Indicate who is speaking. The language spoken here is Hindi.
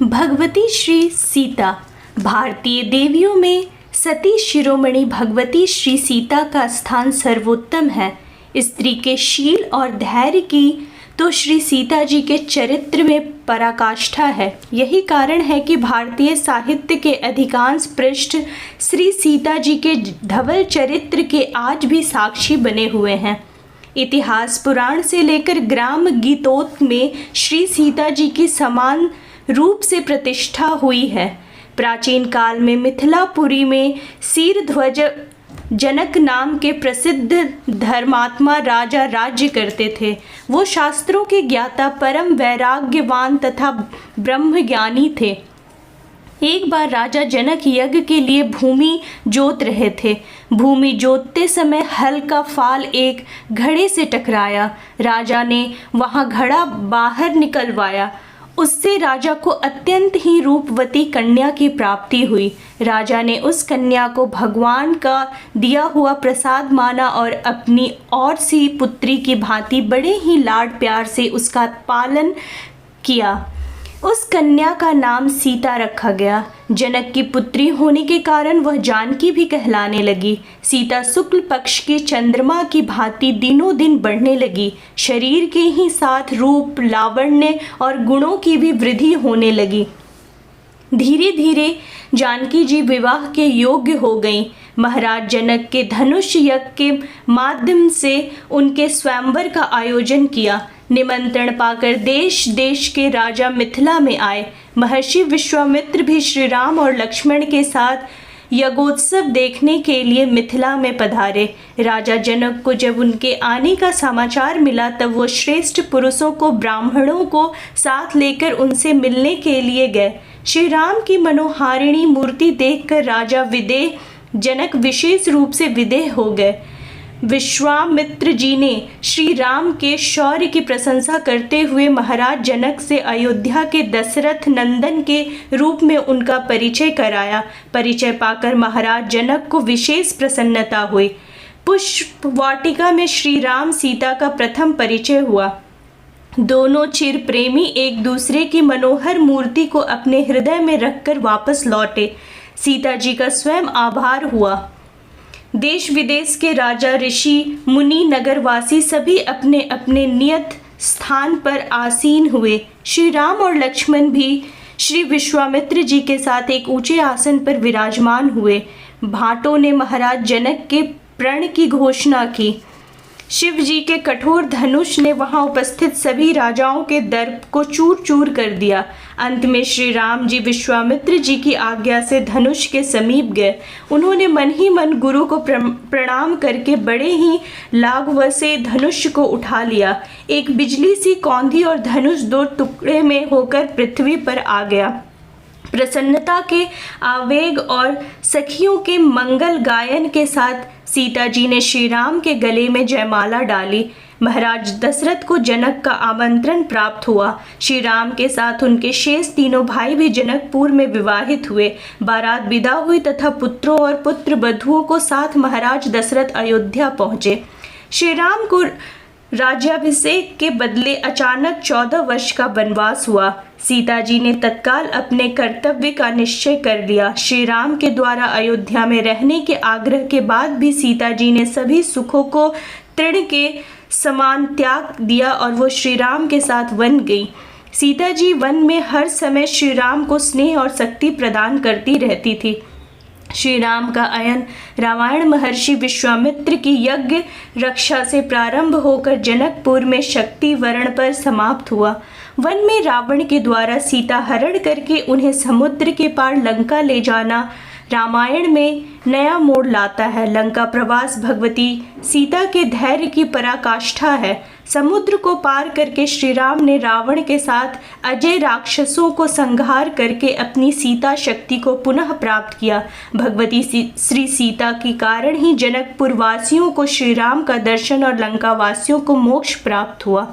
Speaker 1: भगवती श्री सीता। भारतीय देवियों में सती शिरोमणि भगवती श्री सीता का स्थान सर्वोत्तम है। स्त्री के शील और धैर्य की तो श्री सीता जी के चरित्र में पराकाष्ठा है। यही कारण है कि भारतीय साहित्य के अधिकांश पृष्ठ श्री सीता जी के धवल चरित्र के आज भी साक्षी बने हुए हैं। इतिहास पुराण से लेकर ग्राम गीतोत में श्री सीता जी की समान रूप से प्रतिष्ठा हुई है। प्राचीन काल में मिथिलापुरी में शीरध्वज जनक नाम के प्रसिद्ध धर्मात्मा राजा राज्य करते थे। वो शास्त्रों के ज्ञाता, परम वैराग्यवान तथा ब्रह्मज्ञानी थे। एक बार राजा जनक यज्ञ के लिए भूमि जोत रहे थे। भूमि जोतते समय हल का फाल एक घड़े से टकराया। राजा ने वहां घड़ा बाहर निकलवाया। उससे राजा को अत्यंत ही रूपवती कन्या की प्राप्ति हुई। राजा ने उस कन्या को भगवान का दिया हुआ प्रसाद माना और अपनी और सी पुत्री की भांति बड़े ही लाड प्यार से उसका पालन किया। उस कन्या का नाम सीता रखा गया। जनक की पुत्री होने के कारण वह जानकी भी कहलाने लगी। सीता शुक्ल पक्ष की चंद्रमा की भांति दिनों दिन बढ़ने लगी। शरीर के ही साथ रूप, लावण्य और गुणों की भी वृद्धि होने लगी। धीरे धीरे जानकी जी विवाह के योग्य हो गईं। महाराज जनक के धनुष यज्ञ के माध्यम से उनके स्वयंवर का आयोजन किया। निमंत्रण पाकर देश देश के राजा मिथिला में आए। महर्षि विश्वामित्र भी श्री राम और लक्ष्मण के साथ यज्ञोत्सव देखने के लिए मिथिला में पधारे। राजा जनक को जब उनके आने का समाचार मिला तब वो श्रेष्ठ पुरुषों को, ब्राह्मणों को साथ लेकर उनसे मिलने के लिए गए। श्री राम की मनोहारिणी मूर्ति देखकर राजा विदेह जनक विशेष रूप से विदेह हो गए। विश्वामित्र जी ने श्री राम के शौर्य की प्रशंसा करते हुए महाराज जनक से अयोध्या के दशरथ नंदन के रूप में उनका परिचय कराया। परिचय पाकर महाराज जनक को विशेष प्रसन्नता हुई। पुष्प वाटिका में श्री राम सीता का प्रथम परिचय हुआ। दोनों चिर प्रेमी एक दूसरे की मनोहर मूर्ति को अपने हृदय में रखकर वापस लौटे। सीता जी का स्वयं आभार हुआ। देश विदेश के राजा, ऋषि, मुनि, नगरवासी सभी अपने अपने नियत स्थान पर आसीन हुए। श्री राम और लक्ष्मण भी श्री विश्वामित्र जी के साथ एक ऊंचे आसन पर विराजमान हुए। भाटों ने महाराज जनक के प्रण की घोषणा की। शिव जी के कठोर धनुष ने वहां उपस्थित सभी राजाओं के दर्प को चूर चूर कर दिया। अंत में श्री राम जी विश्वामित्र जी की आज्ञा से धनुष के समीप गए। उन्होंने मन ही मन गुरु को प्रणाम करके बड़े ही लाघव से धनुष को उठा लिया। एक बिजली सी कौंधी और धनुष दो टुकड़े में होकर पृथ्वी पर आ गया। प्रसन्नता के आवेग और सखियों के मंगल गायन के साथ सीता जी ने श्री राम के गले में जयमाला डाली। महाराज दशरथ को जनक का आमंत्रण प्राप्त हुआ। श्री राम के साथ उनके शेष तीनों भाई भी जनकपुर में विवाहित हुए। बारात विदा हुई तथा पुत्रों और पुत्र वधुओं को साथ महाराज दशरथ अयोध्या पहुंचे। श्री राम को राज्याभिषेक के बदले अचानक 14 वर्ष का वनवास हुआ। सीता जी ने तत्काल अपने कर्तव्य का निश्चय कर लिया। श्री राम के द्वारा अयोध्या में रहने के आग्रह के बाद भी सीता जी ने सभी सुखों को तृण के समान त्याग दिया और वो श्री राम के साथ वन गई। सीता जी वन में हर समय श्री राम को स्नेह और शक्ति प्रदान करती रहती थी। श्री राम का अयन रामायण महर्षि विश्वामित्र की यज्ञ रक्षा से प्रारंभ होकर जनकपुर में शक्ति वर्ण पर समाप्त हुआ। वन में रावण के द्वारा सीता हरण करके उन्हें समुद्र के पार लंका ले जाना रामायण में नया मोड़ लाता है। लंका प्रवास भगवती सीता के धैर्य की पराकाष्ठा है। समुद्र को पार करके श्री राम ने रावण के साथ अजय राक्षसों को संहार करके अपनी सीता शक्ति को पुनः प्राप्त किया। भगवती श्री सीता के कारण ही जनकपुर वासियों को श्री राम का दर्शन और लंका वासियों को मोक्ष प्राप्त हुआ।